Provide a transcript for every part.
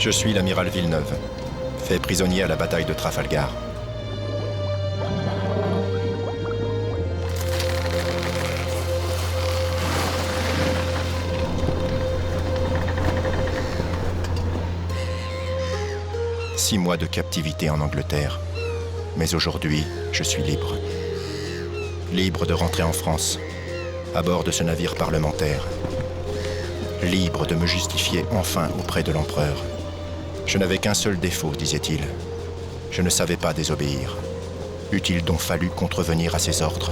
Je suis l'amiral Villeneuve, fait prisonnier à la bataille de Trafalgar. Six mois de captivité en Angleterre. Mais aujourd'hui, je suis libre. Libre de rentrer en France, à bord de ce navire parlementaire. Libre de me justifier enfin auprès de l'empereur. Je n'avais qu'un seul défaut, disait-il. Je ne savais pas désobéir. Eût-il donc fallu contrevenir à ses ordres?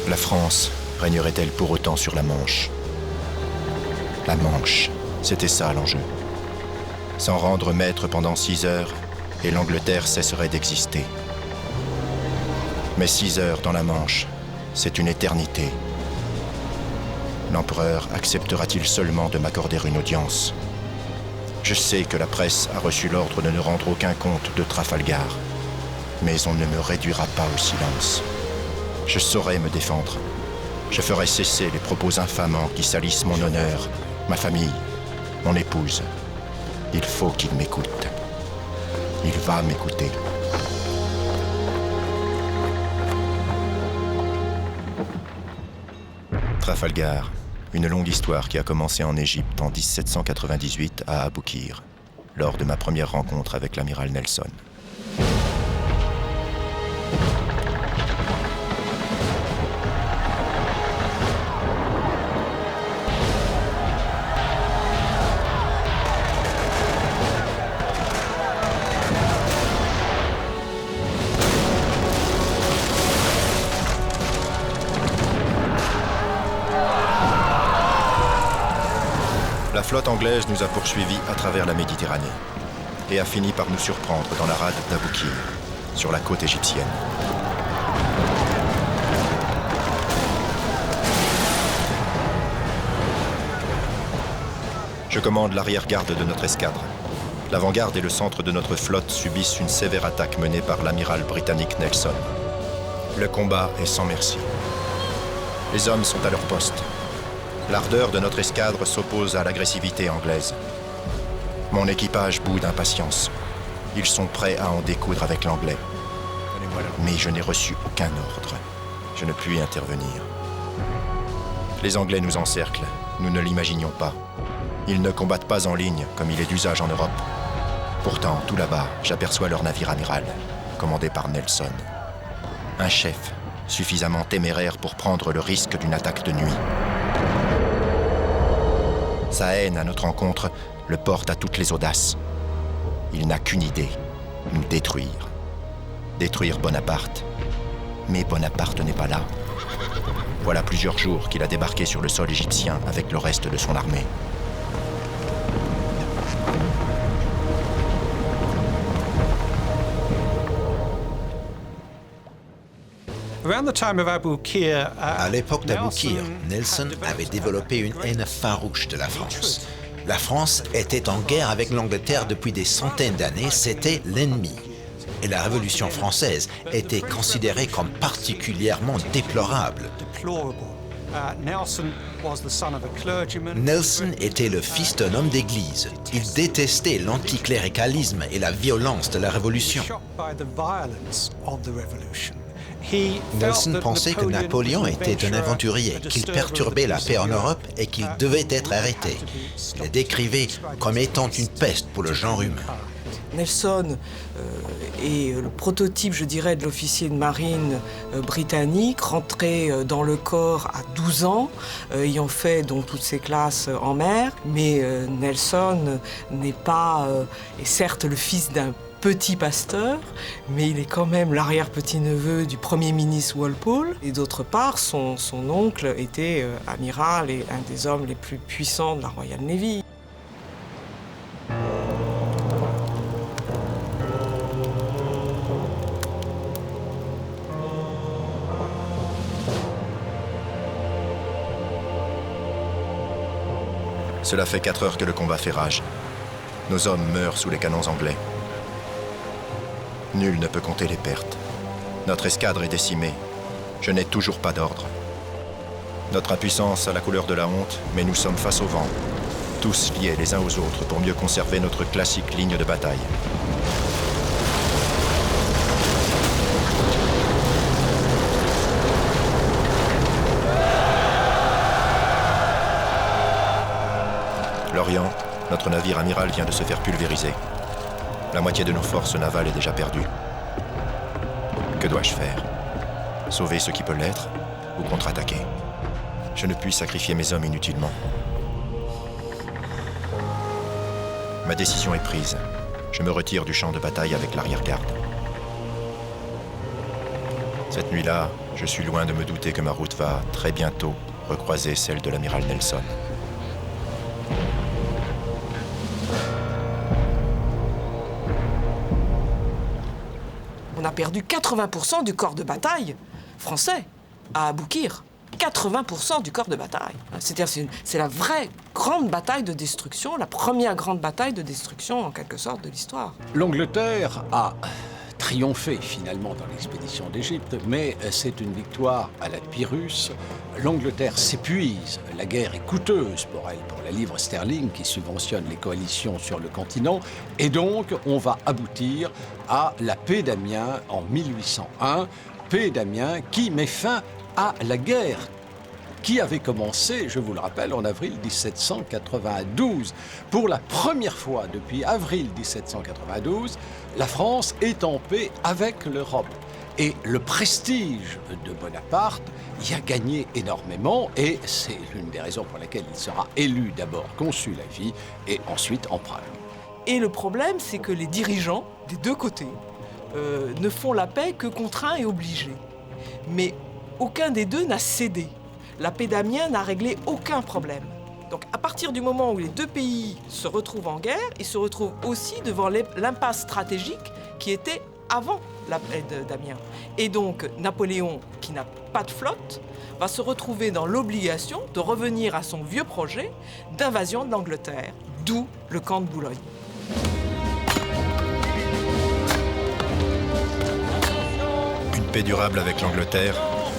La France régnerait-elle pour autant sur la Manche? La Manche, c'était ça l'enjeu. S'en rendre maître pendant 6 heures, et l'Angleterre cesserait d'exister. Mais 6 heures dans la Manche, c'est une éternité. L'empereur acceptera-t-il seulement de m'accorder une audience? Je sais que la presse a reçu l'ordre de ne rendre aucun compte de Trafalgar, mais on ne me réduira pas au silence. Je saurai me défendre. Je ferai cesser les propos infamants qui salissent mon honneur, ma famille, mon épouse. Il faut qu'il m'écoute. Il va m'écouter. Trafalgar, une longue histoire qui a commencé en Égypte en 1798 à Aboukir, lors de ma première rencontre avec l'amiral Nelson. La flotte anglaise nous a poursuivis à travers la Méditerranée et a fini par nous surprendre dans la rade d'Aboukir, sur la côte égyptienne. Je commande l'arrière-garde de notre escadre. L'avant-garde et le centre de notre flotte subissent une sévère attaque menée par l'amiral britannique Nelson. Le combat est sans merci. Les hommes sont à leur poste. L'ardeur de notre escadre s'oppose à l'agressivité anglaise. Mon équipage bout d'impatience. Ils sont prêts à en découdre avec l'anglais. Mais je n'ai reçu aucun ordre. Je ne puis intervenir. Les Anglais nous encerclent. Nous ne l'imaginions pas. Ils ne combattent pas en ligne, comme il est d'usage en Europe. Pourtant, tout là-bas, j'aperçois leur navire amiral, commandé par Nelson. Un chef, suffisamment téméraire pour prendre le risque d'une attaque de nuit. Sa haine à notre encontre le porte à toutes les audaces. Il n'a qu'une idée, nous détruire. Détruire Bonaparte. Mais Bonaparte n'est pas là. Voilà plusieurs jours qu'il a débarqué sur le sol égyptien avec le reste de son armée. À l'époque d'Aboukir, Nelson avait développé une haine farouche de la France. La France était en guerre avec l'Angleterre depuis des centaines d'années, c'était l'ennemi. Et la Révolution française était considérée comme particulièrement déplorable. Nelson était le fils d'un homme d'église. Il détestait l'anticléricalisme et la violence de la Révolution. Nelson pensait que Napoléon était un aventurier, qu'il perturbait la paix en Europe et qu'il devait être arrêté. Il le décrivait comme étant une peste pour le genre humain. Nelson est le prototype, je dirais, de l'officier de marine britannique, rentré dans le corps à 12 ans, ayant fait donc toutes ses classes en mer. Mais Nelson n'est pas, est certes le fils d'un petit pasteur, mais il est quand même l'arrière-petit-neveu du Premier ministre Walpole. Et d'autre part, son oncle était amiral et un des hommes les plus puissants de la Royal Navy. Cela fait 4 heures que le combat fait rage. Nos hommes meurent sous les canons anglais. Nul ne peut compter les pertes. Notre escadre est décimée. Je n'ai toujours pas d'ordre. Notre impuissance a la couleur de la honte, mais nous sommes face au vent, tous liés les uns aux autres pour mieux conserver notre classique ligne de bataille. L'Orient, notre navire amiral vient de se faire pulvériser. La moitié de nos forces navales est déjà perdue. Que dois-je faire? Sauver ce qui peut l'être ou contre-attaquer? Je ne puis sacrifier mes hommes inutilement. Ma décision est prise. Je me retire du champ de bataille avec l'arrière-garde. Cette nuit-là, je suis loin de me douter que ma route va, très bientôt, recroiser celle de l'amiral Nelson. On a perdu 80% du corps de bataille français à Aboukir. 80% du corps de bataille. C'est-à-dire c'est la vraie grande bataille de destruction, la première grande bataille de destruction, en quelque sorte, de l'histoire. L'Angleterre a triomphé finalement dans l'expédition d'Égypte, mais c'est une victoire à la Pyrrhus. L'Angleterre s'épuise, la guerre est coûteuse pour elle, pour la livre sterling qui subventionne les coalitions sur le continent, et donc on va aboutir à la paix d'Amiens en 1801, paix d'Amiens qui met fin à la guerre qui avait commencé, je vous le rappelle, en avril 1792. Pour la première fois depuis avril 1792, la France est en paix avec l'Europe. Et le prestige de Bonaparte y a gagné énormément et c'est l'une des raisons pour lesquelles il sera élu d'abord consul à vie et ensuite empereur. Et le problème, c'est que les dirigeants des deux côtés ne font la paix que contraints et obligés. Mais aucun des deux n'a cédé. La paix d'Amiens n'a réglé aucun problème. Donc à partir du moment où les deux pays se retrouvent en guerre, ils se retrouvent aussi devant l'impasse stratégique qui était avant la paix d'Amiens. Et donc Napoléon, qui n'a pas de flotte, va se retrouver dans l'obligation de revenir à son vieux projet d'invasion de l'Angleterre, d'où le camp de Boulogne. Une paix durable avec l'Angleterre,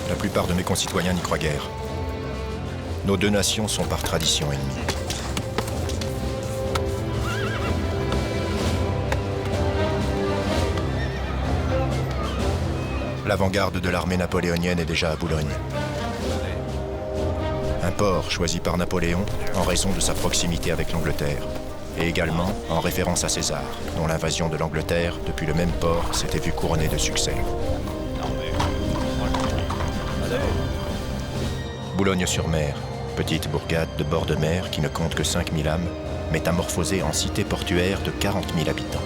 la plupart de mes concitoyens n'y croient guère. Nos deux nations sont par tradition ennemies. L'avant-garde de l'armée napoléonienne est déjà à Boulogne. Un port choisi par Napoléon en raison de sa proximité avec l'Angleterre, et également en référence à César, dont l'invasion de l'Angleterre depuis le même port s'était vue couronnée de succès. Boulogne-sur-Mer, petite bourgade de bord de mer qui ne compte que 5000 âmes, métamorphosée en cité portuaire de 40 000 habitants.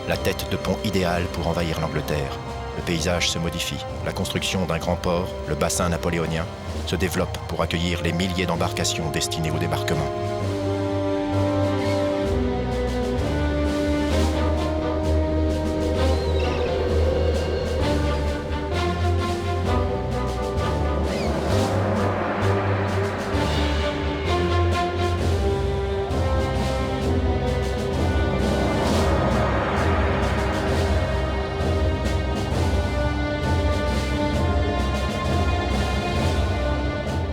La tête de pont idéale pour envahir l'Angleterre. Le paysage se modifie. La construction d'un grand port, le bassin napoléonien, se développe pour accueillir les milliers d'embarcations destinées au débarquement.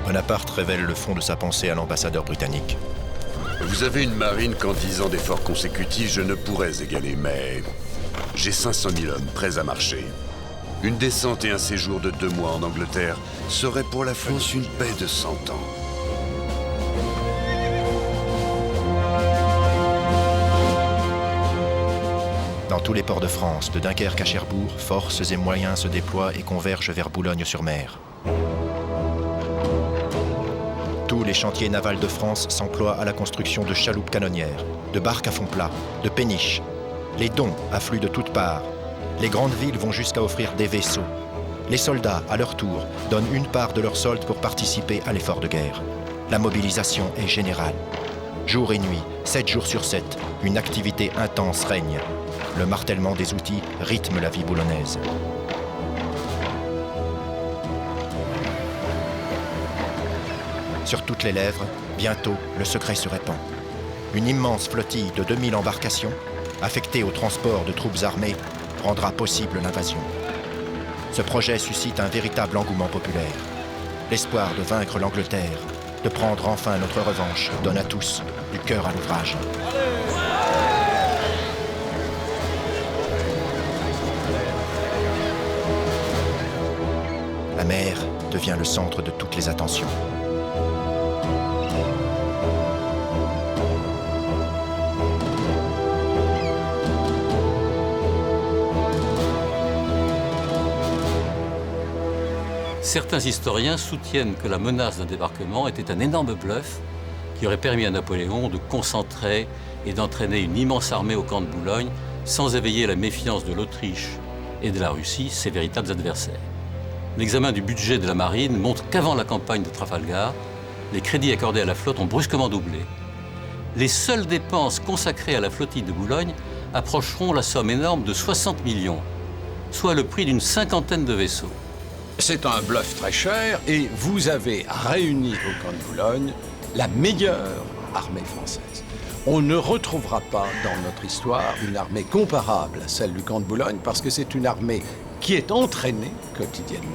Bonaparte révèle le fond de sa pensée à l'ambassadeur britannique. Vous avez une marine qu'en 10 ans d'efforts consécutifs, je ne pourrais égaler, mais j'ai 500 000 hommes prêts à marcher. Une descente et un séjour de 2 mois en Angleterre serait pour la France une paix de 100 ans. Dans tous les ports de France, de Dunkerque à Cherbourg, forces et moyens se déploient et convergent vers Boulogne-sur-Mer. Tous les chantiers navals de France s'emploient à la construction de chaloupes canonnières, de barques à fond plat, de péniches. Les dons affluent de toutes parts. Les grandes villes vont jusqu'à offrir des vaisseaux. Les soldats, à leur tour, donnent une part de leur solde pour participer à l'effort de guerre. La mobilisation est générale. Jour et nuit, 7 jours sur 7, une activité intense règne. Le martèlement des outils rythme la vie boulonnaise. Sur toutes les lèvres, bientôt, le secret se répand. Une immense flottille de 2000 embarcations, affectée au transport de troupes armées, rendra possible l'invasion. Ce projet suscite un véritable engouement populaire. L'espoir de vaincre l'Angleterre, de prendre enfin notre revanche, donne à tous du cœur à l'ouvrage. La mer devient le centre de toutes les attentions. Certains historiens soutiennent que la menace d'un débarquement était un énorme bluff qui aurait permis à Napoléon de concentrer et d'entraîner une immense armée au camp de Boulogne sans éveiller la méfiance de l'Autriche et de la Russie, ses véritables adversaires. L'examen du budget de la marine montre qu'avant la campagne de Trafalgar, les crédits accordés à la flotte ont brusquement doublé. Les seules dépenses consacrées à la flottille de Boulogne approcheront la somme énorme de 60 millions, soit le prix d'une cinquantaine de vaisseaux. C'est un bluff très cher et vous avez réuni au camp de Boulogne la meilleure armée française. On ne retrouvera pas dans notre histoire une armée comparable à celle du camp de Boulogne parce que c'est une armée qui est entraînée quotidiennement.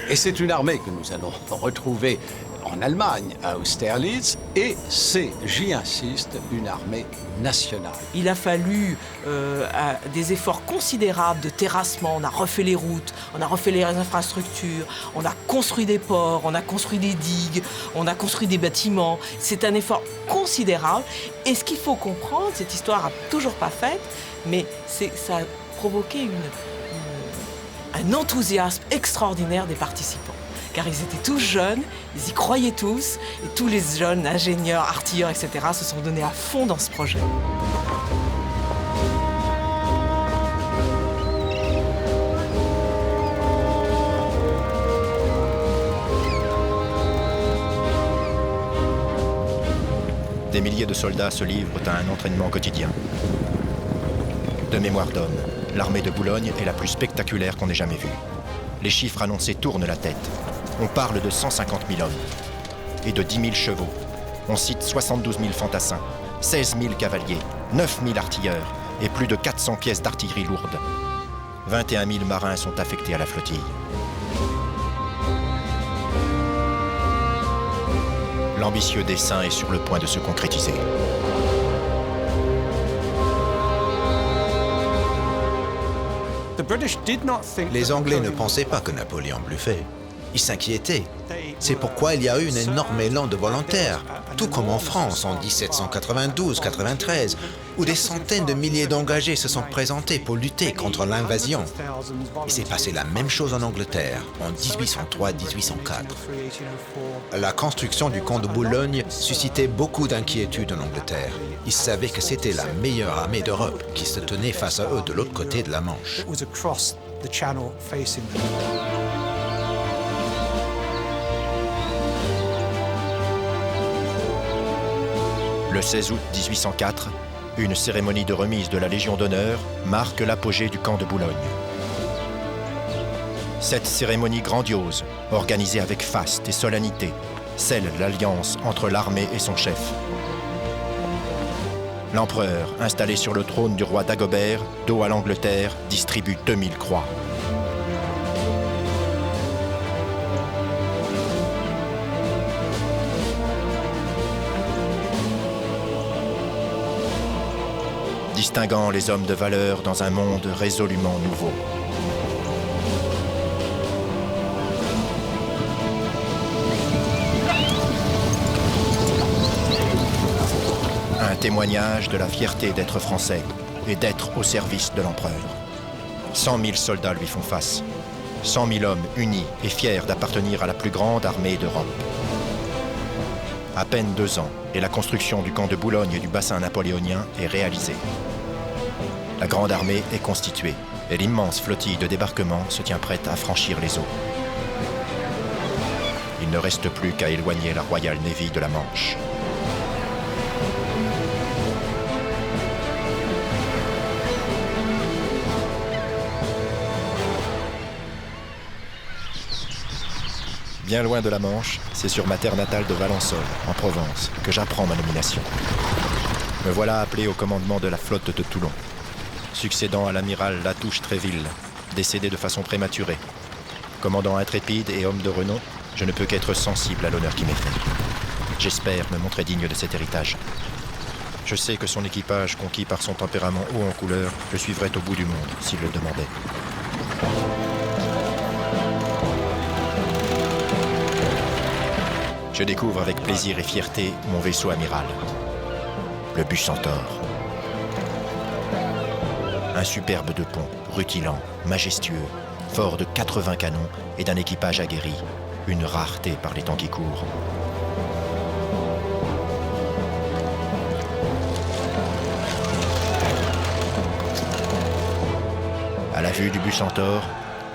Et c'est une armée que nous allons retrouver en Allemagne, à Austerlitz, et c'est, j'y insiste, une armée nationale. Il a fallu des efforts considérables de terrassement. On a refait les routes, on a refait les infrastructures, on a construit des ports, on a construit des digues, on a construit des bâtiments. C'est un effort considérable. Et ce qu'il faut comprendre, cette histoire n'a toujours pas faite, mais ça a provoqué un enthousiasme extraordinaire des participants. Car ils étaient tous jeunes, ils y croyaient tous, et tous les jeunes ingénieurs, artilleurs, etc. se sont donnés à fond dans ce projet. Des milliers de soldats se livrent à un entraînement quotidien. De mémoire d'homme, l'armée de Boulogne est la plus spectaculaire qu'on ait jamais vue. Les chiffres annoncés tournent la tête. On parle de 150 000 hommes et de 10 000 chevaux. On cite 72 000 fantassins, 16 000 cavaliers, 9 000 artilleurs et plus de 400 pièces d'artillerie lourde. 21 000 marins sont affectés à la flottille. L'ambitieux dessein est sur le point de se concrétiser. Les Anglais ne pensaient pas que Napoléon bluffait. Ils s'inquiétaient. C'est pourquoi il y a eu un énorme élan de volontaires, tout comme en France en 1792-93, où des centaines de milliers d'engagés se sont présentés pour lutter contre l'invasion. Il s'est passé la même chose en Angleterre, en 1803-1804. La construction du camp de Boulogne suscitait beaucoup d'inquiétude en Angleterre. Ils savaient que c'était la meilleure armée d'Europe qui se tenait face à eux de l'autre côté de la Manche. Le 16 août 1804, une cérémonie de remise de la Légion d'honneur marque l'apogée du camp de Boulogne. Cette cérémonie grandiose, organisée avec faste et solennité, scelle l'alliance entre l'armée et son chef. L'empereur, installé sur le trône du roi Dagobert, dos à l'Angleterre, distribue 2000 croix. Distinguant les hommes de valeur dans un monde résolument nouveau. Un témoignage de la fierté d'être français et d'être au service de l'empereur. 100 000 soldats lui font face. 100 000 hommes unis et fiers d'appartenir à la plus grande armée d'Europe. À peine 2 ans, et la construction du camp de Boulogne et du bassin napoléonien est réalisée. La grande armée est constituée et l'immense flottille de débarquement se tient prête à franchir les eaux. Il ne reste plus qu'à éloigner la Royal Navy de la Manche. Bien loin de la Manche, c'est sur ma terre natale de Valençol, en Provence, que j'apprends ma nomination. Me voilà appelé au commandement de la flotte de Toulon, succédant à l'amiral Latouche-Tréville, décédé de façon prématurée, Commandant intrépide et homme de renom, je ne peux qu'être sensible à l'honneur qui m'est fait. J'espère me montrer digne de cet héritage. Je sais que son équipage, conquis par son tempérament haut en couleur, le suivrait au bout du monde s'il le demandait. Je découvre avec plaisir et fierté mon vaisseau amiral, le Bucentaure. Un superbe de pont, rutilant, majestueux, fort de 80 canons et d'un équipage aguerri, une rareté par les temps qui courent. À la vue du Bucentaure,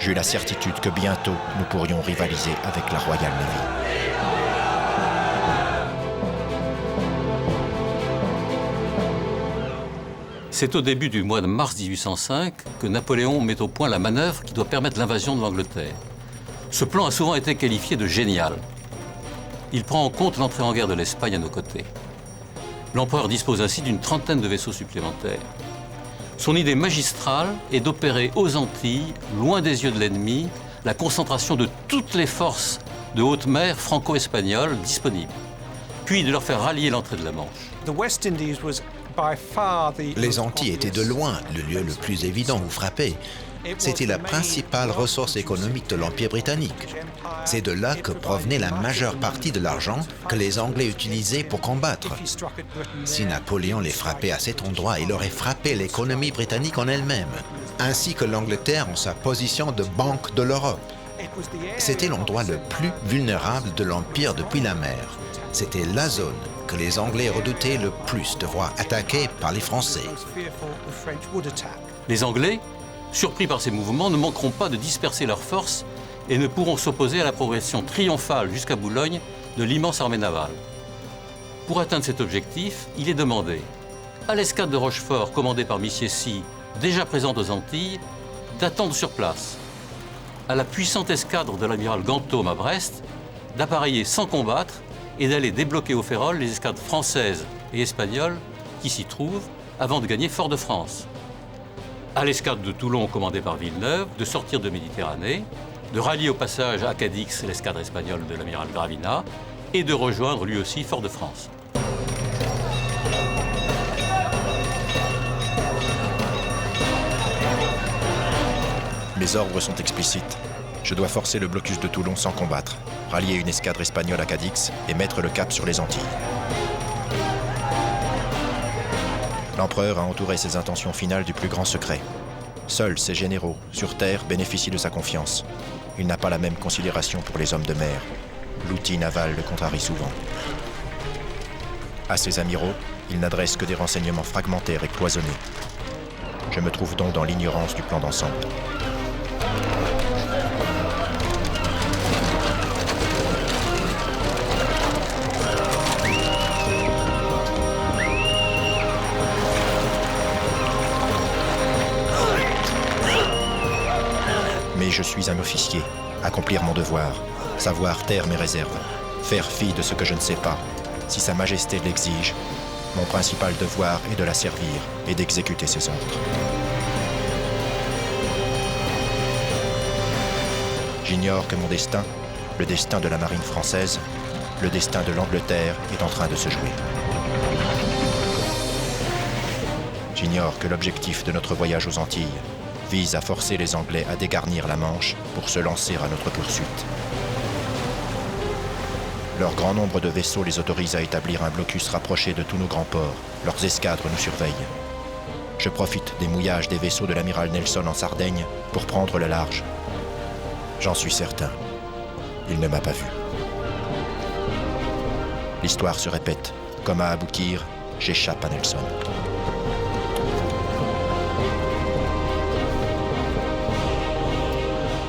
j'eus la certitude que bientôt nous pourrions rivaliser avec la Royal Navy. C'est au début du mois de mars 1805 que Napoléon met au point la manœuvre qui doit permettre l'invasion de l'Angleterre. Ce plan a souvent été qualifié de génial. Il prend en compte l'entrée en guerre de l'Espagne à nos côtés. L'empereur dispose ainsi d'une trentaine de vaisseaux supplémentaires. Son idée magistrale est d'opérer aux Antilles, loin des yeux de l'ennemi, la concentration de toutes les forces de haute mer franco-espagnoles disponibles, puis de leur faire rallier l'entrée de la Manche. Les Antilles étaient de loin le lieu le plus évident où frapper. C'était la principale ressource économique de l'Empire britannique. C'est de là que provenait la majeure partie de l'argent que les Anglais utilisaient pour combattre. Si Napoléon les frappait à cet endroit, il aurait frappé l'économie britannique en elle-même, ainsi que l'Angleterre en sa position de banque de l'Europe. C'était l'endroit le plus vulnérable de l'Empire depuis la mer. C'était la zone que les Anglais redoutaient le plus de voir attaquée par les Français. Les Anglais, surpris par ces mouvements, ne manqueront pas de disperser leurs forces et ne pourront s'opposer à la progression triomphale jusqu'à Boulogne de l'immense armée navale. Pour atteindre cet objectif, il est demandé à l'escadre de Rochefort, commandée par Missiessy, déjà présente aux Antilles, d'attendre sur place, à la puissante escadre de l'amiral Ganthaume à Brest, d'appareiller sans combattre et d'aller débloquer au Ferrol les escadres françaises et espagnoles qui s'y trouvent avant de gagner Fort-de-France. À l'escadre de Toulon, commandée par Villeneuve, de sortir de Méditerranée, de rallier au passage à Cadix l'escadre espagnole de l'amiral Gravina et de rejoindre lui aussi Fort-de-France. Mes ordres sont explicites. Je dois forcer le blocus de Toulon sans combattre, rallier une escadre espagnole à Cadix et mettre le cap sur les Antilles. L'empereur a entouré ses intentions finales du plus grand secret. Seuls ses généraux, sur terre, bénéficient de sa confiance. Il n'a pas la même considération pour les hommes de mer. L'outil naval le contrarie souvent. À ses amiraux, il n'adresse que des renseignements fragmentaires et cloisonnés. Je me trouve donc dans l'ignorance du plan d'ensemble. Mais je suis un officier, accomplir mon devoir, savoir taire mes réserves, faire fi de ce que je ne sais pas, si Sa Majesté l'exige. Mon principal devoir est de la servir et d'exécuter ses ordres. J'ignore que mon destin, le destin de la marine française, le destin de l'Angleterre est en train de se jouer. J'ignore que l'objectif de notre voyage aux Antilles vise à forcer les Anglais à dégarnir la Manche pour se lancer à notre poursuite. Leur grand nombre de vaisseaux les autorise à établir un blocus rapproché de tous nos grands ports. Leurs escadres nous surveillent. Je profite des mouillages des vaisseaux de l'amiral Nelson en Sardaigne pour prendre le large. J'en suis certain, il ne m'a pas vu. L'histoire se répète. Comme à Aboukir, j'échappe à Nelson.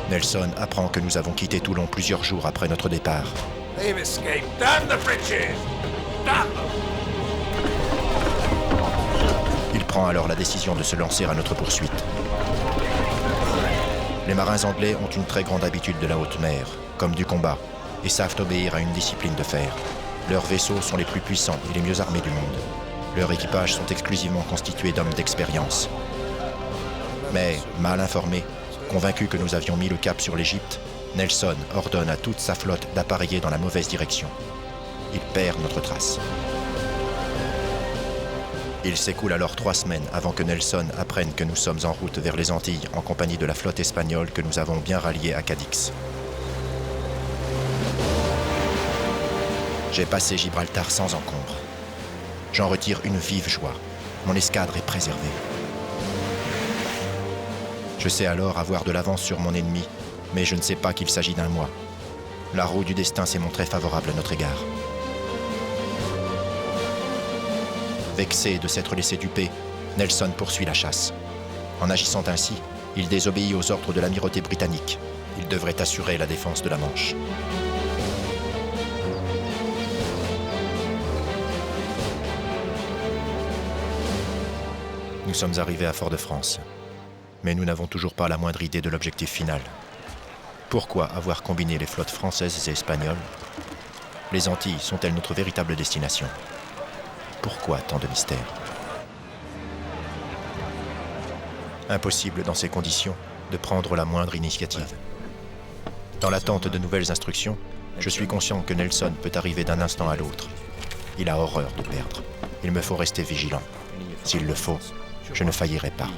Nelson apprend que nous avons quitté Toulon plusieurs jours après notre départ. They've escaped. Damn the Frenchies! Damn them! Il prend alors la décision de se lancer à notre poursuite. Les marins anglais ont une très grande habitude de la haute mer, comme du combat, et savent obéir à une discipline de fer. Leurs vaisseaux sont les plus puissants et les mieux armés du monde. Leurs équipages sont exclusivement constitués d'hommes d'expérience. Mais, mal informés, convaincus que nous avions mis le cap sur l'Égypte, Nelson ordonne à toute sa flotte d'appareiller dans la mauvaise direction. Il perd notre trace. Il s'écoule alors 3 semaines avant que Nelson apprenne que nous sommes en route vers les Antilles en compagnie de la flotte espagnole que nous avons bien ralliée à Cadix. J'ai passé Gibraltar sans encombre. J'en retire une vive joie. Mon escadre est préservée. Je sais alors avoir de l'avance sur mon ennemi, mais je ne sais pas qu'il s'agit d'un moi. La roue du destin s'est montrée favorable à notre égard. Vexé de s'être laissé duper, Nelson poursuit la chasse. En agissant ainsi, il désobéit aux ordres de l'amirauté britannique. Il devrait assurer la défense de la Manche. Nous sommes arrivés à Fort-de-France, mais nous n'avons toujours pas la moindre idée de l'objectif final. Pourquoi avoir combiné les flottes françaises et espagnoles? Les Antilles sont-elles notre véritable destination? Pourquoi tant de mystères? Impossible dans ces conditions de prendre la moindre initiative. Dans l'attente de nouvelles instructions, je suis conscient que Nelson peut arriver d'un instant à l'autre. Il a horreur de perdre. Il me faut rester vigilant. S'il le faut, je ne faillirai pas.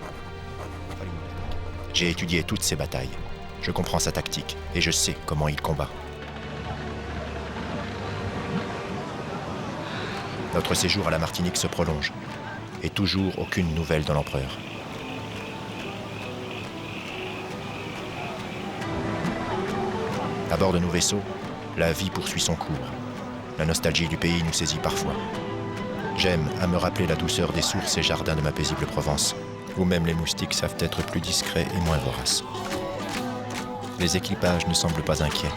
J'ai étudié toutes ces batailles. Je comprends sa tactique et je sais comment il combat. Notre séjour à la Martinique se prolonge, et toujours aucune nouvelle de l'empereur. À bord de nos vaisseaux, la vie poursuit son cours. La nostalgie du pays nous saisit parfois. J'aime à me rappeler la douceur des sources et jardins de ma paisible Provence, où même les moustiques savent être plus discrets et moins voraces. Les équipages ne semblent pas inquiets.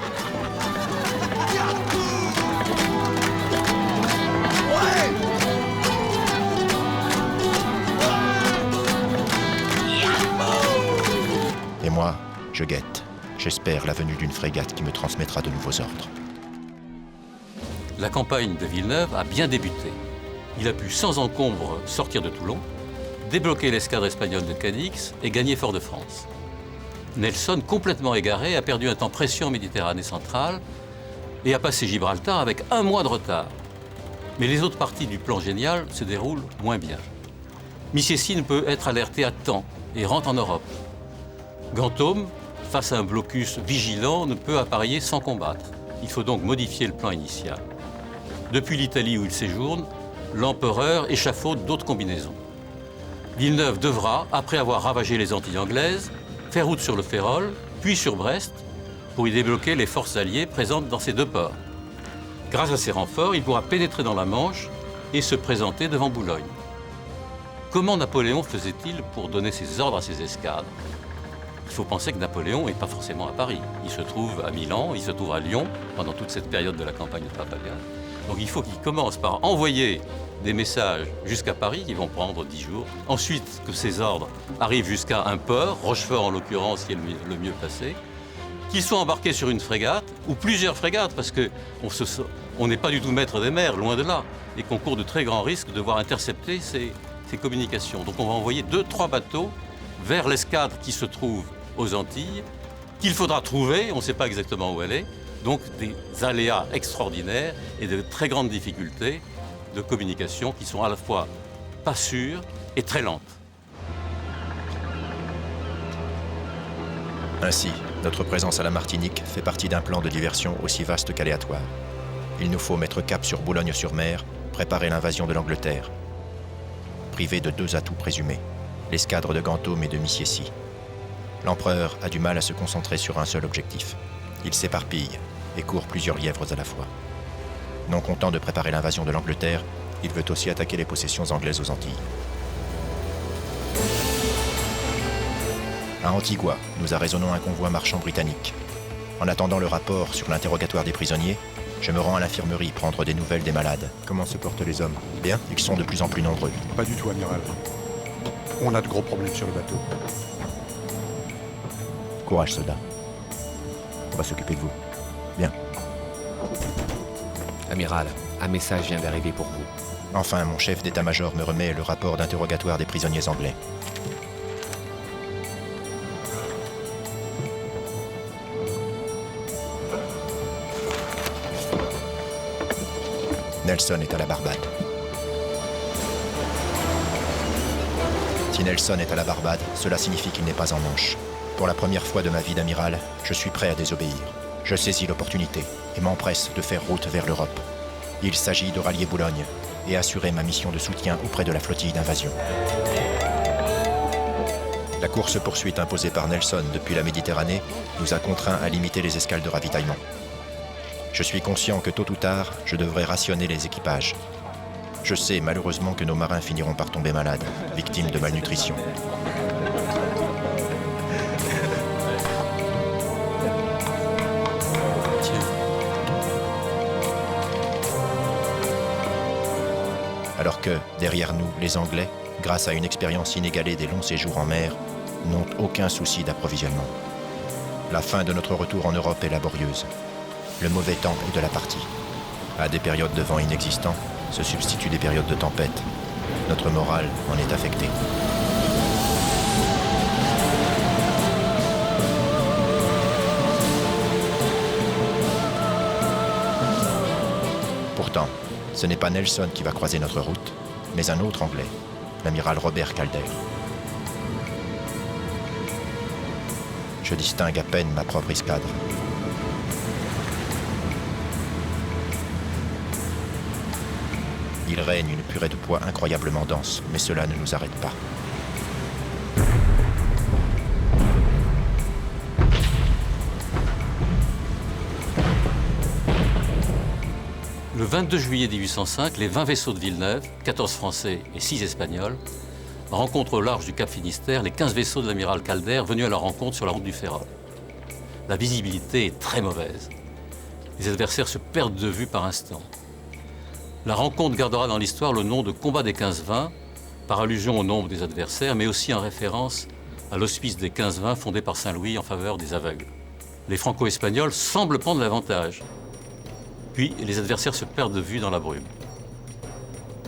Et moi, je guette. J'espère la venue d'une frégate qui me transmettra de nouveaux ordres. La campagne de Villeneuve a bien débuté. Il a pu sans encombre sortir de Toulon, débloquer l'escadre espagnole de Cadix et gagner Fort-de-France. Nelson, complètement égaré, a perdu un temps précieux en Méditerranée centrale et a passé Gibraltar avec 1 mois de retard. Mais les autres parties du plan génial se déroulent moins bien. Missiessine peut être alerté à temps et rentre en Europe. Ganthaume, face à un blocus vigilant, ne peut appareiller sans combattre. Il faut donc modifier le plan initial. Depuis l'Italie où il séjourne, l'empereur échafaude d'autres combinaisons. Villeneuve devra, après avoir ravagé les Antilles anglaises, faire route sur le Férol, puis sur Brest, pour y débloquer les forces alliées présentes dans ces 2 ports. Grâce à ces renforts, il pourra pénétrer dans la Manche et se présenter devant Boulogne. Comment Napoléon faisait-il pour donner ses ordres à ses escadres? Il faut penser que Napoléon n'est pas forcément à Paris. Il se trouve à Milan, il se trouve à Lyon, pendant toute cette période de la campagne de Trafalgar. Donc il faut qu'il commence par envoyer des messages jusqu'à Paris, qui vont prendre 10 jours. Ensuite, que ces ordres arrivent jusqu'à un port, Rochefort en l'occurrence, qui est le mieux placé, qu'ils soient embarqués sur une frégate, ou plusieurs frégates, parce qu'on n'est pas du tout maître des mers, loin de là, et qu'on court de très grands risques de devoir intercepter ces communications. Donc on va envoyer 2-3 bateaux vers l'escadre qui se trouve aux Antilles, qu'il faudra trouver, on ne sait pas exactement où elle est, donc des aléas extraordinaires et de très grandes difficultés de communication qui sont à la fois pas sûres et très lentes. Ainsi, notre présence à la Martinique fait partie d'un plan de diversion aussi vaste qu'aléatoire. Il nous faut mettre cap sur Boulogne-sur-Mer, préparer l'invasion de l'Angleterre. Privé de 2 atouts présumés, l'escadre de Ganthaume et de Missiessy. L'empereur a du mal à se concentrer sur un seul objectif. Il s'éparpille et court plusieurs lièvres à la fois. Non content de préparer l'invasion de l'Angleterre, il veut aussi attaquer les possessions anglaises aux Antilles. À Antigua, nous arraisonnons un convoi marchand britannique. En attendant le rapport sur l'interrogatoire des prisonniers, je me rends à l'infirmerie prendre des nouvelles des malades. Comment se portent les hommes? Bien, ils sont de plus en plus nombreux. Pas du tout, amiral. On a de gros problèmes sur le bateau. Courage, soldats. On va s'occuper de vous. Bien. Amiral, un message vient d'arriver pour vous. Enfin, mon chef d'état-major me remet le rapport d'interrogatoire des prisonniers anglais. Nelson est à la Barbade. Si Nelson est à la Barbade, cela signifie qu'il n'est pas en Manche. Pour la première fois de ma vie d'amiral, je suis prêt à désobéir. Je saisis l'opportunité et m'empresse de faire route vers l'Europe. Il s'agit de rallier Boulogne et assurer ma mission de soutien auprès de la flottille d'invasion. La course-poursuite imposée par Nelson depuis la Méditerranée nous a contraints à limiter les escales de ravitaillement. Je suis conscient que tôt ou tard, je devrais rationner les équipages. Je sais malheureusement que nos marins finiront par tomber malades, victimes de malnutrition. Alors que, derrière nous, les Anglais, grâce à une expérience inégalée des longs séjours en mer, n'ont aucun souci d'approvisionnement. La fin de notre retour en Europe est laborieuse. Le mauvais temps est de la partie. À des périodes de vent inexistants, se substituent des périodes de tempête. Notre morale en est affectée. Pourtant, ce n'est pas Nelson qui va croiser notre route, mais un autre Anglais, l'amiral Robert Calder. Je distingue à peine ma propre escadre. Il règne une purée de poids incroyablement dense, mais cela ne nous arrête pas. Le 22 juillet 1805, les 20 vaisseaux de Villeneuve, 14 Français et 6 Espagnols, rencontrent au large du Cap Finistère les 15 vaisseaux de l'amiral Calder venus à leur rencontre sur la route du Ferrol. La visibilité est très mauvaise. Les adversaires se perdent de vue par instants. La rencontre gardera dans l'histoire le nom de combat des 15-20, par allusion au nombre des adversaires, mais aussi en référence à l'hospice des 15-20 fondé par Saint-Louis en faveur des aveugles. Les Franco-Espagnols semblent prendre l'avantage. Puis les adversaires se perdent de vue dans la brume.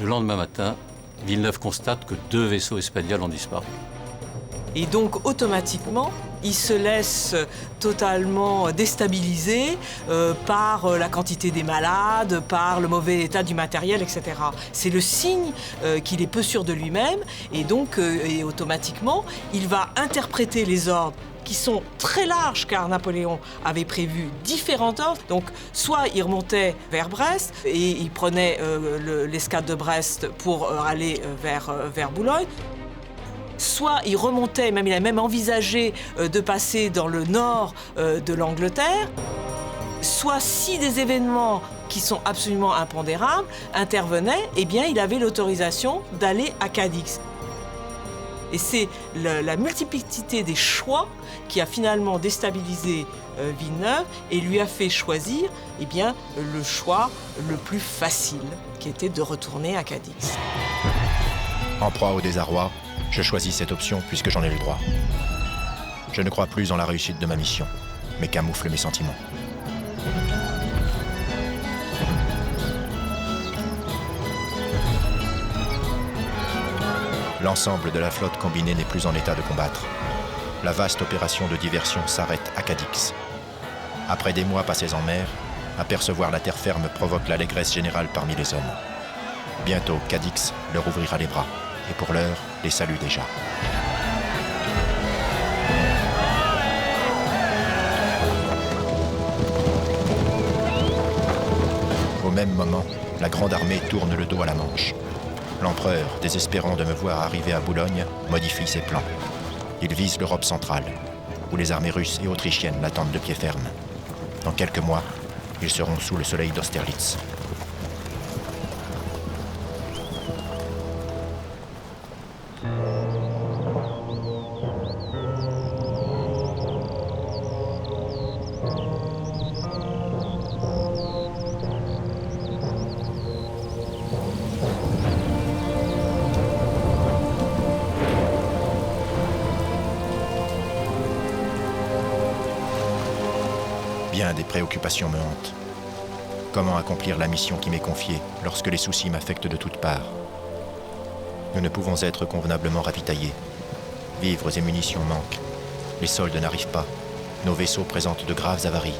Le lendemain matin, Villeneuve constate que 2 vaisseaux espagnols ont disparu. Et donc, automatiquement, il se laisse totalement déstabiliser par la quantité des malades, par le mauvais état du matériel, etc. C'est le signe qu'il est peu sûr de lui-même, et donc, et automatiquement, il va interpréter les ordres qui sont très larges, car Napoléon avait prévu différents ordres. Donc, soit il remontait vers Brest et il prenait l'escadre de Brest pour aller vers Boulogne. Soit il remontait, il a même envisagé de passer dans le nord de l'Angleterre. Soit si des événements qui sont absolument impondérables intervenaient, eh bien il avait l'autorisation d'aller à Cadix. Et c'est la multiplicité des choix qui a finalement déstabilisé Villeneuve et lui a fait choisir eh bien, le choix le plus facile, qui était de retourner à Cadix. En proie au désarroi, je choisis cette option puisque j'en ai le droit. Je ne crois plus en la réussite de ma mission, mais camoufle mes sentiments. L'ensemble de la flotte combinée n'est plus en état de combattre. La vaste opération de diversion s'arrête à Cadix. Après des mois passés en mer, apercevoir la terre ferme provoque l'allégresse générale parmi les hommes. Bientôt, Cadix leur ouvrira les bras, et pour l'heure, les salue déjà. Au même moment, la grande armée tourne le dos à la Manche. L'empereur, désespérant de me voir arriver à Boulogne, modifie ses plans. Il vise l'Europe centrale, où les armées russes et autrichiennes l'attendent de pied ferme. Dans quelques mois, ils seront sous le soleil d'Austerlitz. Bien des préoccupations me hantent. Comment accomplir la mission qui m'est confiée lorsque les soucis m'affectent de toutes parts? Nous ne pouvons être convenablement ravitaillés. Vivres et munitions manquent. Les soldes n'arrivent pas. Nos vaisseaux présentent de graves avaries.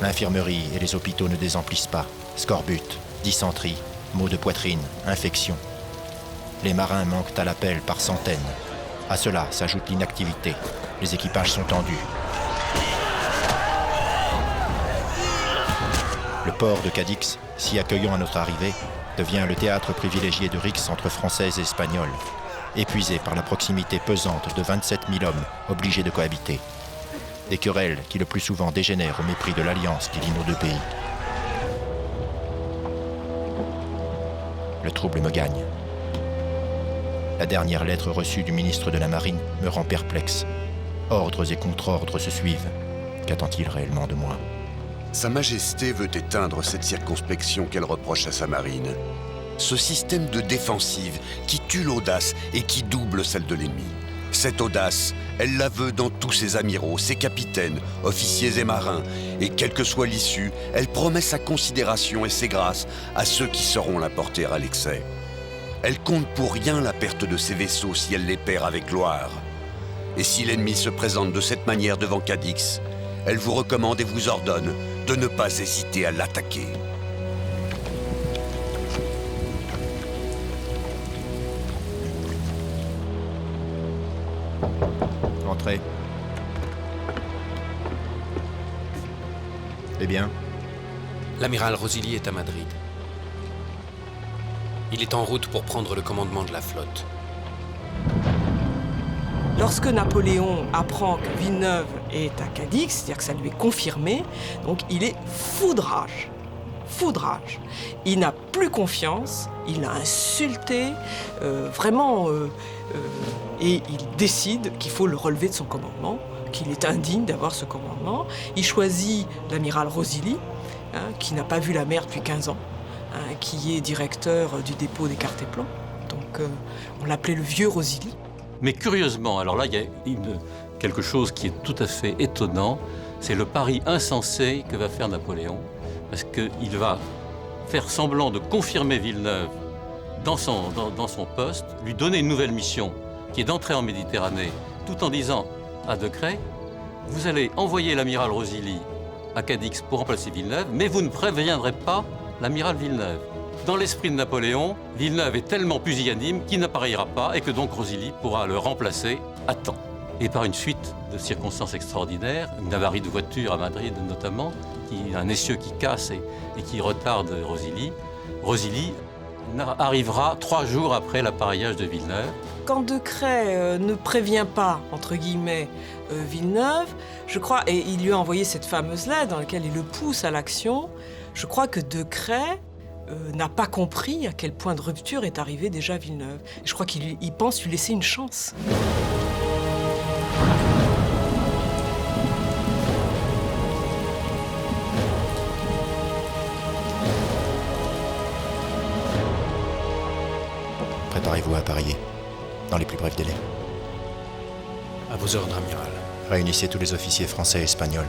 L'infirmerie et les hôpitaux ne désemplissent pas. Scorbut, dysenterie, maux de poitrine, infections. Les marins manquent à l'appel par centaines. À cela s'ajoute l'inactivité. Les équipages sont tendus. Le port de Cadix, si accueillant à notre arrivée, devient le théâtre privilégié de rixes entre Français et Espagnols, épuisé par la proximité pesante de 27 000 hommes obligés de cohabiter. Des querelles qui le plus souvent dégénèrent au mépris de l'alliance qui lie nos deux pays. Le trouble me gagne. La dernière lettre reçue du ministre de la Marine me rend perplexe. Ordres et contre-ordres se suivent. Qu'attend-il réellement de moi ? Sa Majesté veut éteindre cette circonspection qu'elle reproche à sa marine. Ce système de défensive qui tue l'audace et qui double celle de l'ennemi. Cette audace, elle la veut dans tous ses amiraux, ses capitaines, officiers et marins. Et quelle que soit l'issue, elle promet sa considération et ses grâces à ceux qui sauront la porter à l'excès. Elle compte pour rien la perte de ses vaisseaux si elle les perd avec gloire. Et si l'ennemi se présente de cette manière devant Cadix, elle vous recommande et vous ordonne de ne pas hésiter à l'attaquer. Entrez. Eh bien ? L'amiral Rosilly est à Madrid. Il est en route pour prendre le commandement de la flotte. Lorsque Napoléon apprend que Villeneuve est à Cadix, c'est-à-dire que ça lui est confirmé, donc il est foudrage. Foudrage. Il n'a plus confiance, il a insulté, et il décide qu'il faut le relever de son commandement, qu'il est indigne d'avoir ce commandement. Il choisit l'amiral Rosilly, qui n'a pas vu la mer depuis 15 ans, qui est directeur du dépôt des cartes et plans. Donc on l'appelait le vieux Rosilly. Mais curieusement, alors là, il y a quelque chose qui est tout à fait étonnant, c'est le pari insensé que va faire Napoléon, parce qu'il va faire semblant de confirmer Villeneuve dans son poste, lui donner une nouvelle mission, qui est d'entrer en Méditerranée, tout en disant à Decrès, vous allez envoyer l'amiral Rosilly à Cadix pour remplacer Villeneuve, mais vous ne préviendrez pas l'amiral Villeneuve. Dans l'esprit de Napoléon, Villeneuve est tellement pusillanime qu'il n'appareillera pas et que donc Rosilly pourra le remplacer à temps. Et par une suite de circonstances extraordinaires, une avarie de voiture à Madrid notamment, un essieu qui casse et qui retarde Rosilly arrivera 3 jours après l'appareillage de Villeneuve. Quand Decrès ne prévient pas, entre guillemets, Villeneuve, je crois, et il lui a envoyé cette fameuse lettre dans laquelle il le pousse à l'action, je crois que Decrès n'a pas compris à quel point de rupture est arrivé déjà Villeneuve. Je crois qu'il pense lui laisser une chance. Préparez-vous à appareiller, dans les plus brefs délais. À vos ordres, amiral. Réunissez tous les officiers français et espagnols.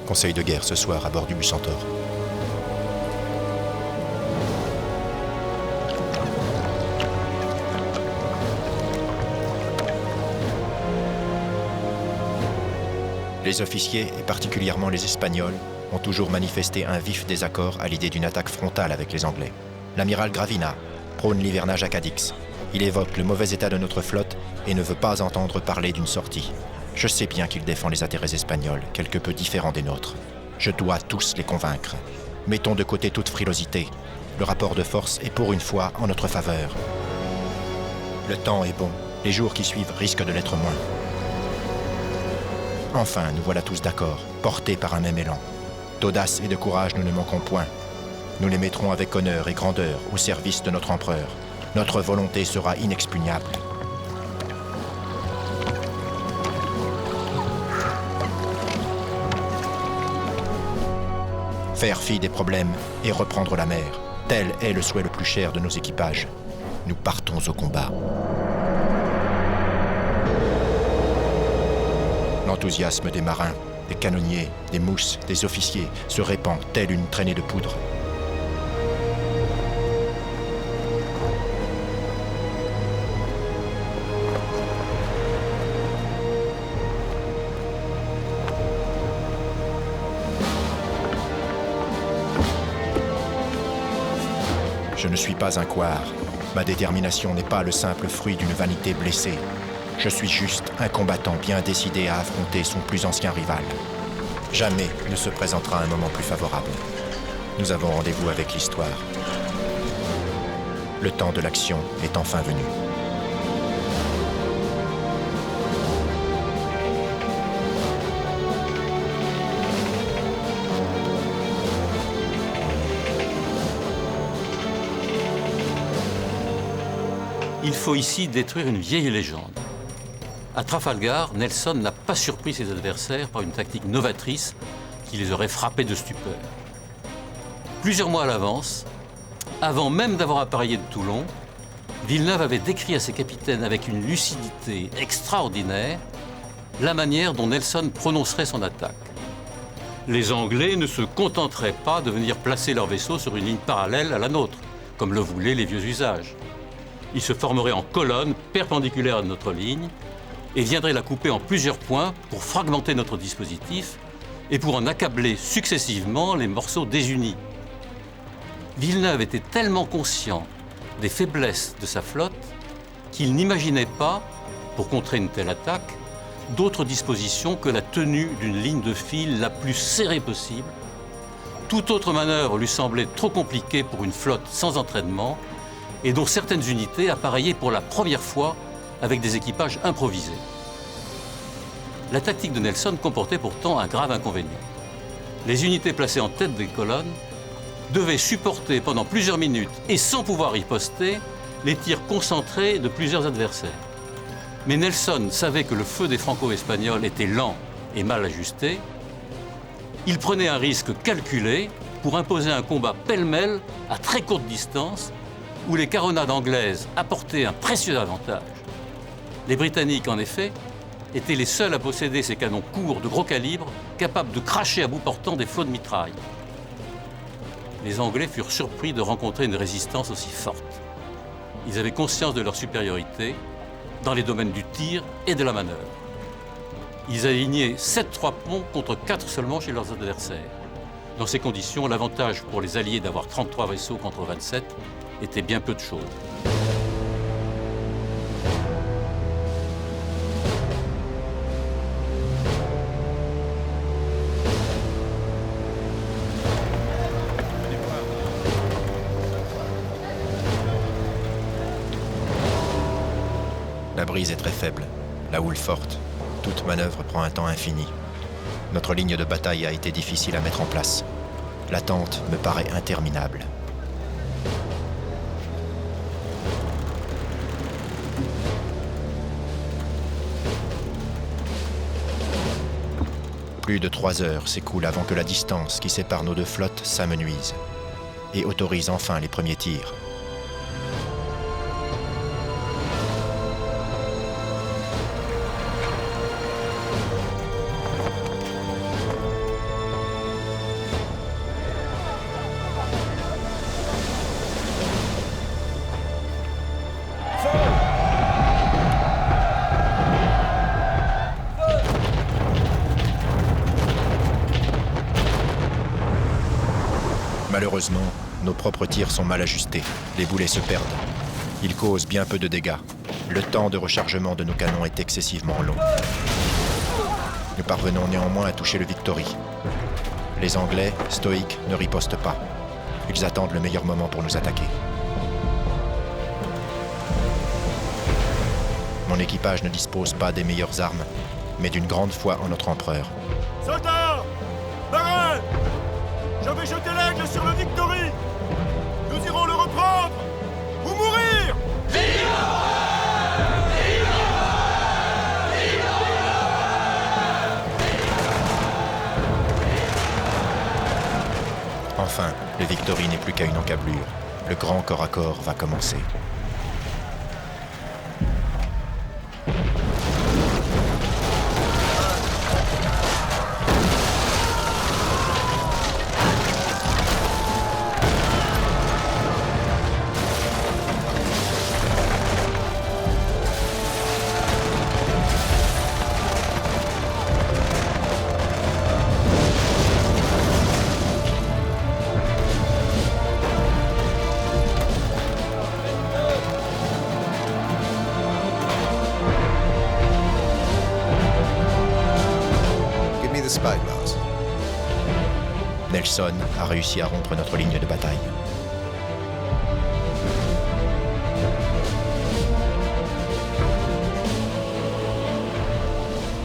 Conseil de guerre ce soir à bord du Bucentaure. Les officiers, et particulièrement les Espagnols, ont toujours manifesté un vif désaccord à l'idée d'une attaque frontale avec les Anglais. L'amiral Gravina prône l'hivernage à Cadix. Il évoque le mauvais état de notre flotte et ne veut pas entendre parler d'une sortie. Je sais bien qu'il défend les intérêts espagnols, quelque peu différents des nôtres. Je dois tous les convaincre. Mettons de côté toute frilosité. Le rapport de force est pour une fois en notre faveur. Le temps est bon. Les jours qui suivent risquent de l'être moins. Enfin, nous voilà tous d'accord, portés par un même élan. D'audace et de courage, nous ne manquons point. Nous les mettrons avec honneur et grandeur au service de notre empereur. Notre volonté sera inexpugnable. Faire fi des problèmes et reprendre la mer, tel est le souhait le plus cher de nos équipages. Nous partons au combat. L'enthousiasme des marins, des canonniers, des mousses, des officiers se répand telle une traînée de poudre. Je ne suis pas un couard. Ma détermination n'est pas le simple fruit d'une vanité blessée. Je suis juste un combattant bien décidé à affronter son plus ancien rival. Jamais ne se présentera un moment plus favorable. Nous avons rendez-vous avec l'histoire. Le temps de l'action est enfin venu. Il faut ici détruire une vieille légende. À Trafalgar, Nelson n'a pas surpris ses adversaires par une tactique novatrice qui les aurait frappés de stupeur. Plusieurs mois à l'avance, avant même d'avoir appareillé de Toulon, Villeneuve avait décrit à ses capitaines avec une lucidité extraordinaire la manière dont Nelson prononcerait son attaque. Les Anglais ne se contenteraient pas de venir placer leurs vaisseaux sur une ligne parallèle à la nôtre, comme le voulaient les vieux usages. Ils se formeraient en colonne perpendiculaire à notre ligne et viendraient la couper en plusieurs points pour fragmenter notre dispositif et pour en accabler successivement les morceaux désunis. Villeneuve était tellement conscient des faiblesses de sa flotte qu'il n'imaginait pas, pour contrer une telle attaque, d'autres dispositions que la tenue d'une ligne de fil la plus serrée possible. Toute autre manœuvre lui semblait trop compliquée pour une flotte sans entraînement et dont certaines unités appareillaient pour la première fois avec des équipages improvisés. La tactique de Nelson comportait pourtant un grave inconvénient. Les unités placées en tête des colonnes devaient supporter pendant plusieurs minutes et sans pouvoir riposter les tirs concentrés de plusieurs adversaires. Mais Nelson savait que le feu des Franco-Espagnols était lent et mal ajusté. Il prenait un risque calculé pour imposer un combat pêle-mêle à très courte distance où les caronades anglaises apportaient un précieux avantage. Les Britanniques, en effet, étaient les seuls à posséder ces canons courts de gros calibre capables de cracher à bout portant des flots de mitraille. Les Anglais furent surpris de rencontrer une résistance aussi forte. Ils avaient conscience de leur supériorité dans les domaines du tir et de la manœuvre. Ils alignaient 7 3-ponts contre 4 seulement chez leurs adversaires. Dans ces conditions, l'avantage pour les Alliés d'avoir 33 vaisseaux contre 27 était bien peu de choses. La brise est très faible, la houle forte. Toute manœuvre prend un temps infini. Notre ligne de bataille a été difficile à mettre en place. L'attente me paraît interminable. Plus de 3 heures s'écoulent avant que la distance qui sépare nos deux flottes s'amenuise et autorise enfin les premiers tirs. Malheureusement, nos propres tirs sont mal ajustés. Les boulets se perdent. Ils causent bien peu de dégâts. Le temps de rechargement de nos canons est excessivement long. Nous parvenons néanmoins à toucher le Victory. Les Anglais, stoïques, ne ripostent pas. Ils attendent le meilleur moment pour nous attaquer. Mon équipage ne dispose pas des meilleures armes, mais d'une grande foi en notre empereur. Soldats! Baron! Je vais jeter l'aigle sur le Victory! Nous irons le reprendre! Ou mourir! Enfin, le Victory n'est plus qu'à une encablure. Le grand corps à corps va commencer. the spyglass. Nelson a réussi à rompre notre ligne de bataille.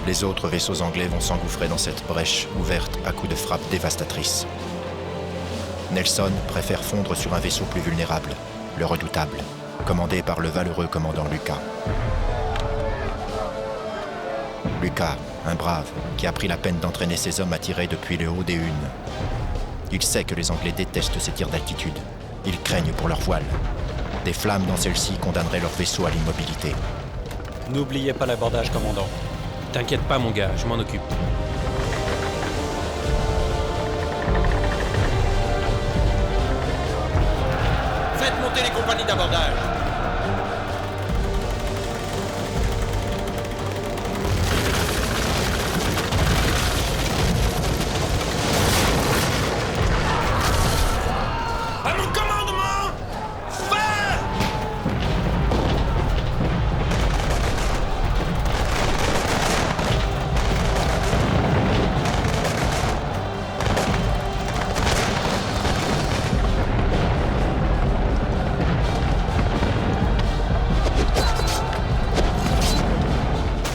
Les autres vaisseaux anglais vont s'engouffrer dans cette brèche ouverte à coups de frappe dévastatrice. Nelson préfère fondre sur un vaisseau plus vulnérable, le Redoutable, commandé par le valeureux commandant Lucas. Lucas, un brave, qui a pris la peine d'entraîner ses hommes à tirer depuis le haut des hunes. Il sait que les Anglais détestent ces tirs d'altitude. Ils craignent pour leur voile. Des flammes dans celle-ci condamneraient leur vaisseau à l'immobilité. N'oubliez pas l'abordage, commandant. T'inquiète pas, mon gars, je m'en occupe. Faites monter les compagnies d'abordage. À mon commandement, feu!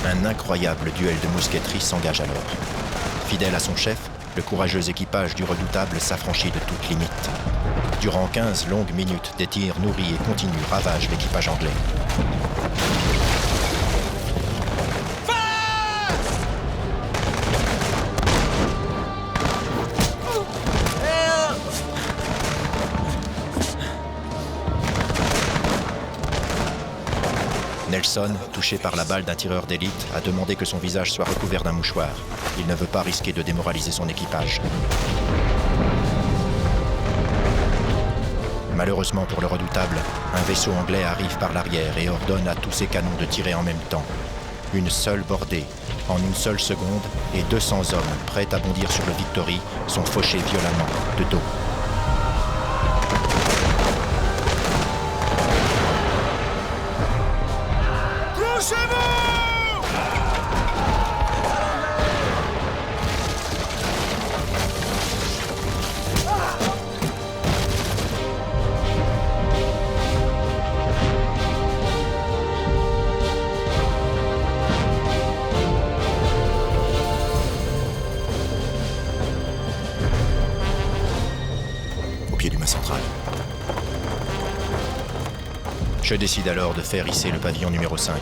Un incroyable duel de mousqueterie s'engage alors. Fidèle à son chef, le courageux équipage du Redoutable s'affranchit de toute limite. Durant 15 longues minutes, des tirs nourris et continus ravagent l'équipage anglais. Nelson, touché par la balle d'un tireur d'élite, a demandé que son visage soit recouvert d'un mouchoir. Il ne veut pas risquer de démoraliser son équipage. Malheureusement pour le Redoutable, un vaisseau anglais arrive par l'arrière et ordonne à tous ses canons de tirer en même temps. Une seule bordée, en une seule seconde, et 200 hommes, prêts à bondir sur le Victory, sont fauchés violemment, de dos. Du mât central. Je décide alors de faire hisser le pavillon numéro 5.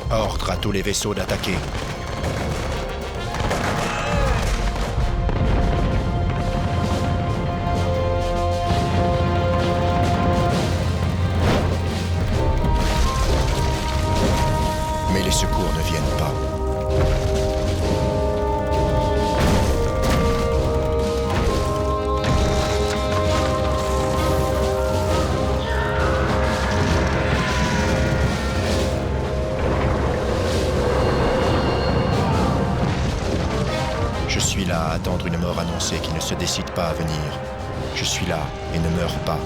Ordre à tous les vaisseaux d'attaquer. Mais les secours ne viennent pas. Je suis là à attendre une mort annoncée qui ne se décide pas à venir. Je suis là et ne meurs pas.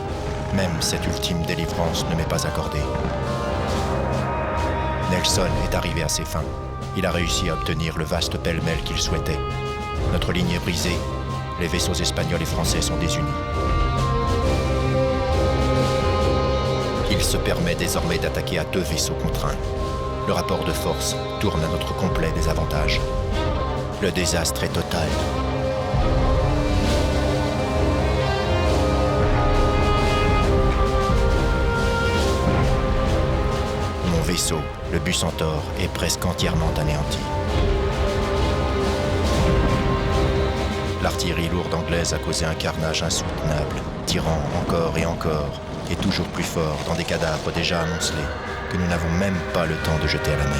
Même cette ultime délivrance ne m'est pas accordée. Nelson est arrivé à ses fins. Il a réussi à obtenir le vaste pêle-mêle qu'il souhaitait. Notre ligne est brisée. Les vaisseaux espagnols et français sont désunis. Il se permet désormais d'attaquer à 2 vaisseaux contre 1. Le rapport de force tourne à notre complet désavantage. Le désastre est total. Mon vaisseau, le Bucentaure, est presque entièrement anéanti. L'artillerie lourde anglaise a causé un carnage insoutenable, tirant encore et encore, et toujours plus fort dans des cadavres déjà amoncelés, que nous n'avons même pas le temps de jeter à la mer.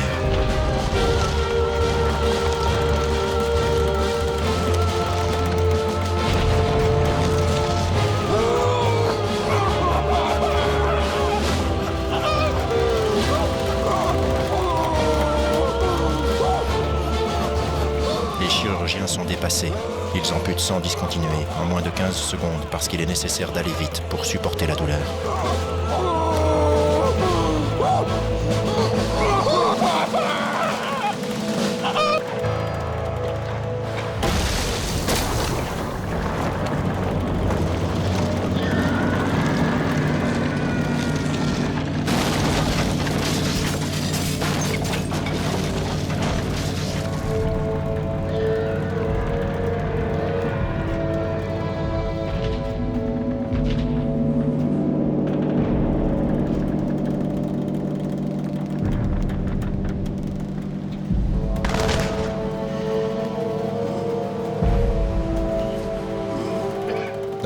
Les chirurgiens sont dépassés. Ils amputent sans discontinuer, en moins de 15 secondes, parce qu'il est nécessaire d'aller vite pour supporter la douleur.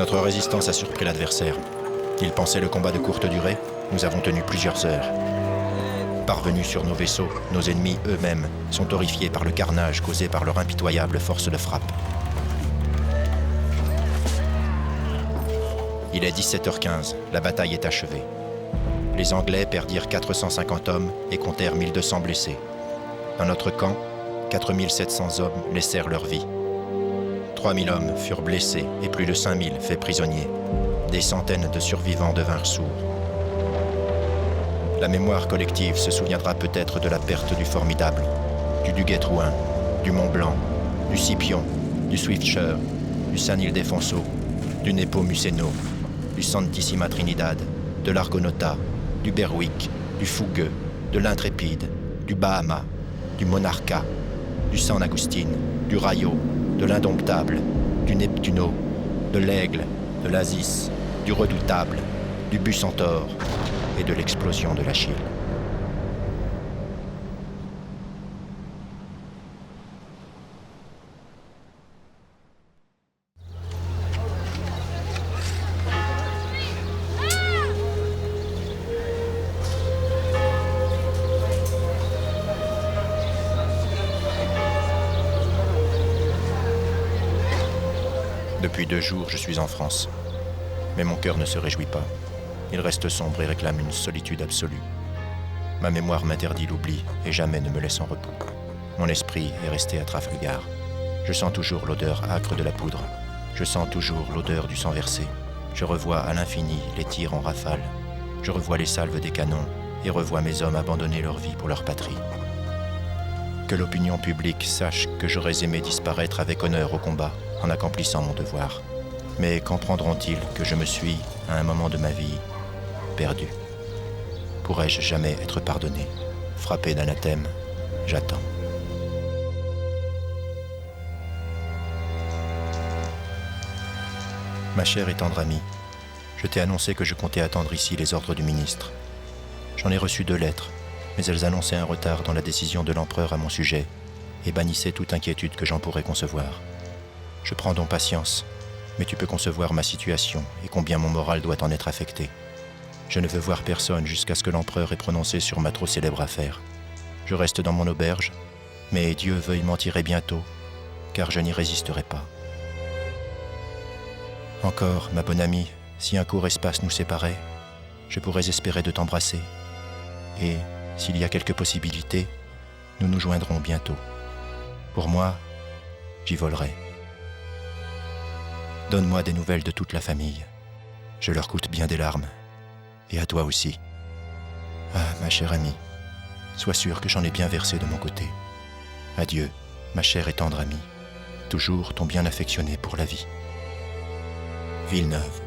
Notre résistance a surpris l'adversaire. Il pensait le combat de courte durée. Nous avons tenu plusieurs heures. Parvenus sur nos vaisseaux, nos ennemis eux-mêmes sont horrifiés par le carnage causé par leur impitoyable force de frappe. Il est 17h15, la bataille est achevée. Les Anglais perdirent 450 hommes et comptèrent 1200 blessés. Dans notre camp, 4700 hommes laissèrent leur vie. 3000 hommes furent blessés et plus de 5000 faits prisonniers. Des centaines de survivants devinrent sourds. La mémoire collective se souviendra peut-être de la perte du Formidable, du Duguay-Trouin, du Mont-Blanc, du Scipion, du Swiftsure, du San Ildefonso, du Nepomuceno, du Santissima Trinidad, de l'Argonauta, du Berwick, du Fougueux, de l'Intrépide, du Bahama, du Monarca, du San Agustin, du Rayo, de l'Indomptable, du Neptuno, de l'Aigle, de l'Asis, du Redoutable, du Bucentaure et de l'explosion de l'Achille. Depuis 2 jours, je suis en France. Mais mon cœur ne se réjouit pas. Il reste sombre et réclame une solitude absolue. Ma mémoire m'interdit l'oubli et jamais ne me laisse en repos. Mon esprit est resté à Trafalgar. Je sens toujours l'odeur âcre de la poudre. Je sens toujours l'odeur du sang versé. Je revois à l'infini les tirs en rafale. Je revois les salves des canons et revois mes hommes abandonner leur vie pour leur patrie. Que l'opinion publique sache que j'aurais aimé disparaître avec honneur au combat en accomplissant mon devoir. Mais comprendront-ils que je me suis, à un moment de ma vie, perdu? Pourrais-je jamais être pardonné? Frappé d'anathème, j'attends. Ma chère et tendre amie, je t'ai annoncé que je comptais attendre ici les ordres du ministre. J'en ai reçu 2 lettres, mais elles annonçaient un retard dans la décision de l'empereur à mon sujet et bannissaient toute inquiétude que j'en pourrais concevoir. Je prends donc patience, mais tu peux concevoir ma situation et combien mon moral doit en être affecté. Je ne veux voir personne jusqu'à ce que l'empereur ait prononcé sur ma trop célèbre affaire. Je reste dans mon auberge, mais Dieu veuille m'en tirer bientôt, car je n'y résisterai pas. Encore, ma bonne amie, si un court espace nous séparait, je pourrais espérer de t'embrasser. Et, s'il y a quelque possibilité, nous nous joindrons bientôt. Pour moi, j'y volerai. Donne-moi des nouvelles de toute la famille. Je leur coûte bien des larmes. Et à toi aussi. Ah, ma chère amie, sois sûre que j'en ai bien versé de mon côté. Adieu, ma chère et tendre amie. Toujours ton bien affectionné pour la vie. Villeneuve.